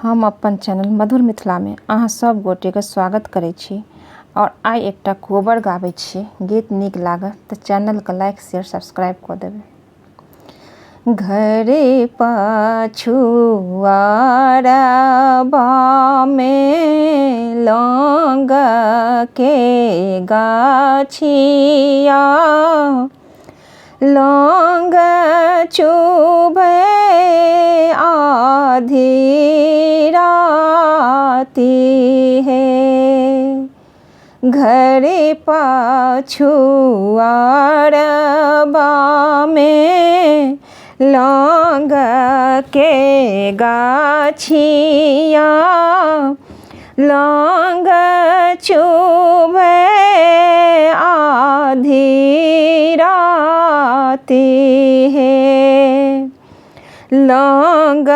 हम अपन चैनल मधुर मिथिला में अहाँ सब गोटे के स्वागत करै छी और आइ एकटा कोबर गाबै छी। गीत नीक लागत तऽ चैनल के लाइक शेयर सब्सक्राइब कऽ देबै। घरे पछुआरबा में लौंग के गाछिया लौंग चुभे आधी राती है। घरे पछुआरबा में लौंग के गाछिया लौंग चुभे आधी राती है। लौंग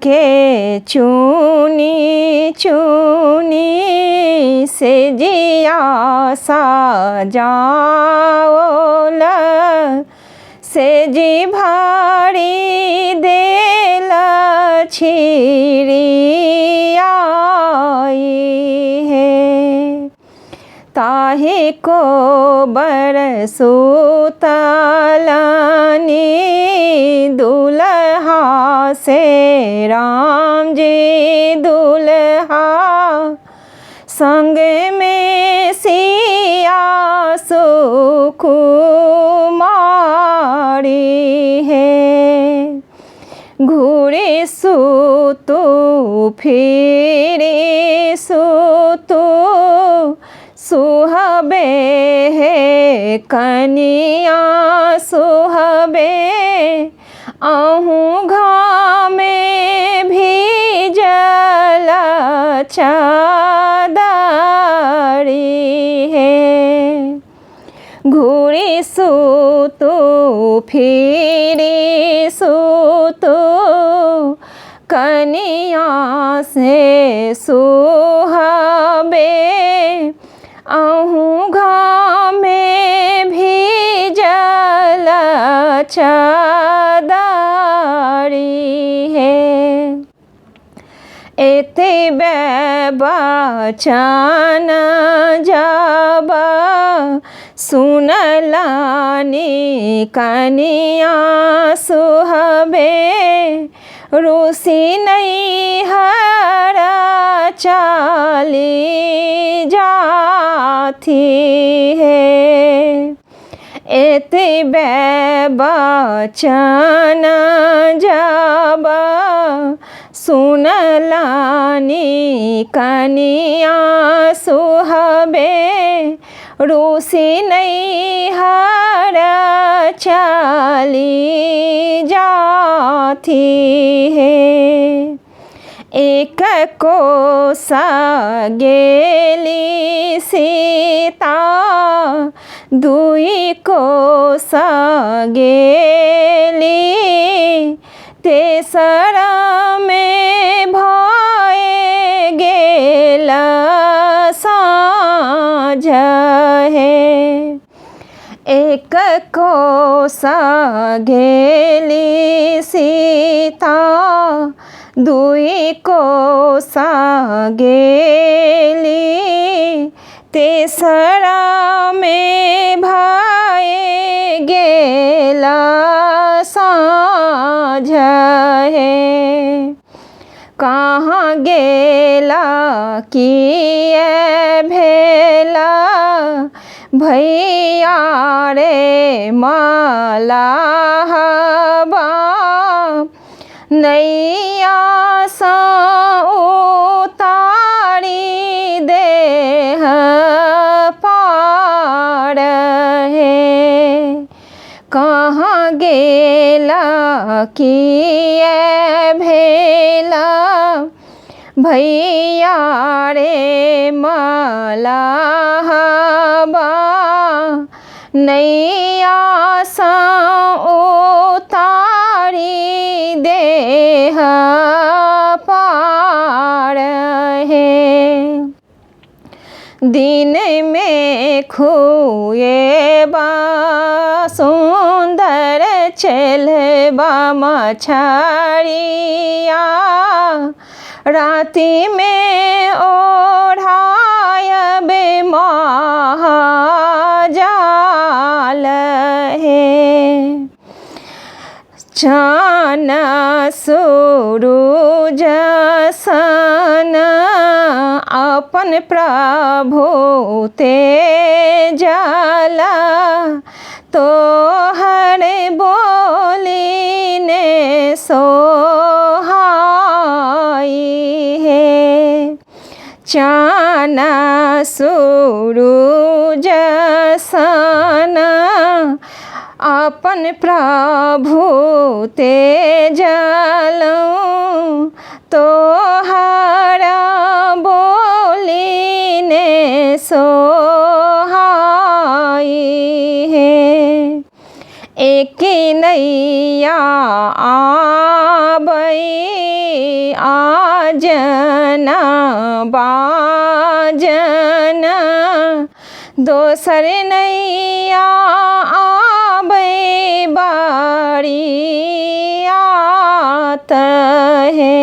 के चुनी चुनी से जिया सजाओल से जी भारी देल छिड़ियाई है। ताहे को बरसुतलनी दुल्हा से राम जी दुल्हा संग में सिया सुकुमारी है। घूरे सुतु फिरे सुतु सुहबे है कनिया सुहबे अहूँ घामे भीजल चादरी है। घूरी सुतु फिरी सुतु कनिया से सुहबे अहूँ घामे भीजल चादरी है। एते बचन जब सुनलानी कनिया सुहबे रूसी नहीं हर चाली जाती है। एते बचन जब सुनलानी कनिया सुहबे रूसी नहीं हर चाली जाती है। एक कोसा गेली सीता दुई कोसा गेली तेसरा में भए गेल साँझ है। एक कोसा गेली सीता दुई कोसा गेली तेसरा में भए गेल साँझ है। कहाँ गेला किए भेला भैया रे मलाहबा नैया सा उतारी देह पार है। कहाँ गेला किए भेला भैया रे मलाहबा नैया सा उतारी देह पार है। दिन में खुए बा सुंदर चलबा मछरिया राति में ओढ़ायबे महाजाल हे। चान सूरज सन अपन प्रभु तेजला, तोहर बोली ने सोहाई है। चान सूरज सन अपन प्रभु तेजलौ, तोहर बोली ने सोहाई है। एक नैया आबई आजना बाजना, दोसर नैया आबई बारी आत है।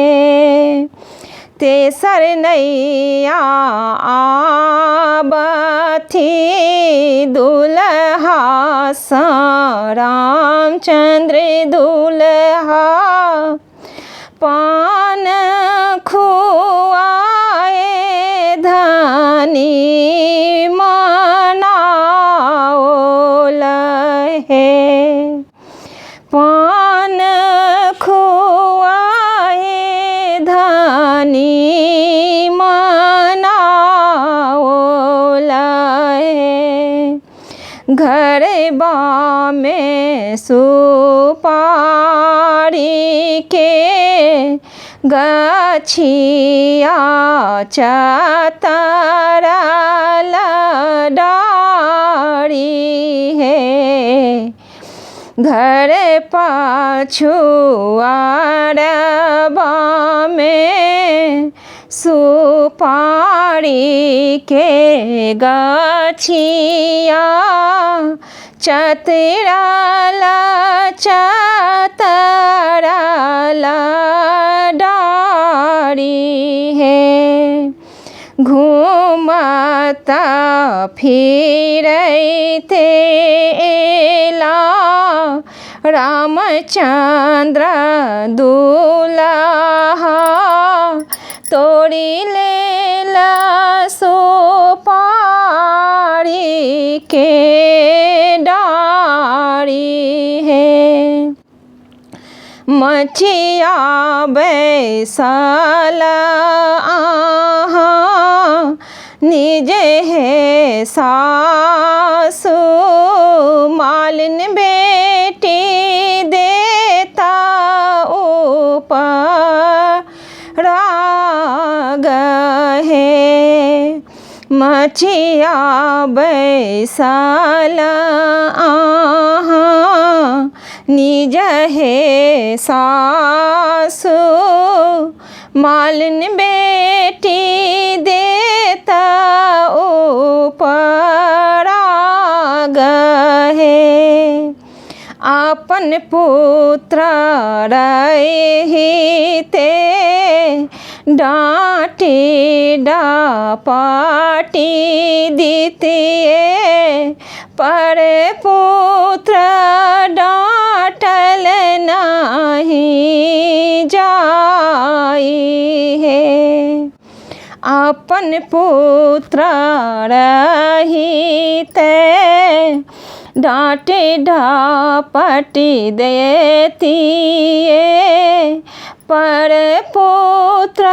तेसर नैया आबथी दुल्हा सा रामचंद्र दुल्हा, पान खुआए धनी मनाओल है। पान खुआए धनी मनाओल है। घर बा में सुपारी के गछिया चतरल डारी है। घर पछुआरबा में सुपारी के गछिया चतरल चतरल डारी है। घूमता फिरते एला रामचंद्र दुल्हा, तोड़ी लेला सुपारी के डारी है। मछिया बैसल आहा निज है सासु, मालिन बेटी देता उपराग है। मछिया बैसल आहा निज है सासु, मालिन बेटी देता उपराग है। आपन पुत्र रहिते डांटी डापाटी दीतिए, पर पुत्र डांटल नहीं जाई है। आपन पुत्र रहिते डांटे डापटी देती, पर पुत्र